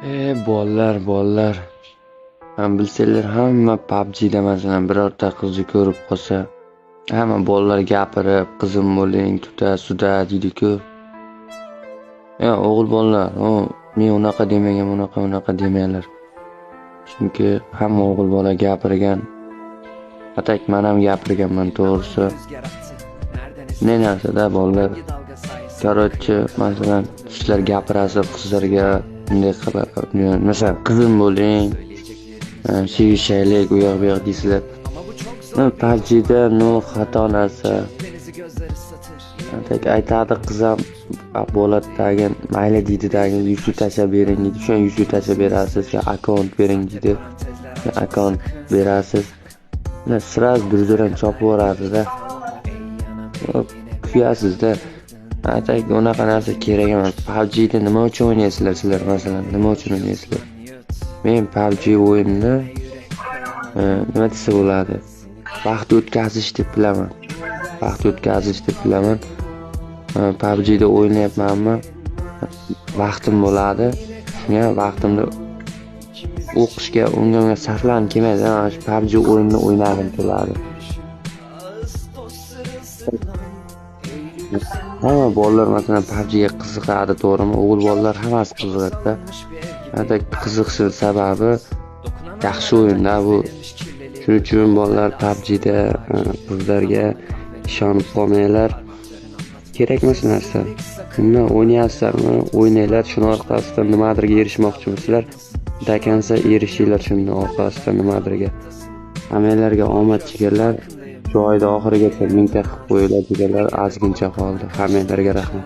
Bolalar. Ham bilsanglar hamma PUBG'da masalan birorta qizni ko'rib qolsa, hamma bolalar gapirib, qizim bo'ling, tuta-suda deydi-ku. O'g'il bolalar, men unaqa demagan, unaqa demanglar. Chunki hamma o'g'il bola gapirgan. Atak men ham gapirganman to'g'risi. Ne narsada bolalar. Короче, masalan, sizlar gapirasiz qizlarga bunday qilib, masalan, qizim bo'ling, sevishaylik, u yoq bu yoq deysizlar. PUBG'da xato narsa. Aytadi qizim bo'ladidagi, mayli deydidagi, YouTube tashlab bering deydi. Shu YouTube tashlab berasiz, yo akkaunt bering deydi. Akkaunt berasiz. Sraz durduran chopib yuboradi-da. Kuyasizda. Aytaylik, unaqa narsa kerak emas. PUBG'da nima uchun o'ynaysizlar sizlar masalan? Nima uchun o'ynaysizlar? Men PUBG o'yinini nima desa bo'ladi? Vaqt o'tkazish deb bilaman. PUBG'da o'ynayapmanmi? Vaqtim bo'ladi. Shunga vaqtimni o'qishga, unga sarflanib kelmaydi. Shu PUBG o'yinini o'ynagim keladi. Hamma bolalar masalan PUBG'ga qiziqadi, to'g'rimi? O'g'il bolalar hammasi qiziqadi-da. Qiziqish sababi yaxshi o'yinda bu. Shuning uchun bolalar PUBG'da qizlarga ishonib qolmanglar. Kerakmas narsa. Nima o'ynayapsizlarmi? O'ynanglar, shuni orqasidan nimadirga erishmoqchimisizlar? Dakansa erishinglar shuni orqasidan nimadirga. Hammalarga omad chigarlar. Shu oyda oxirigacha mingta qilib qo'yinglar deganlar ozgincha qoldi. Hammalarga rahmat.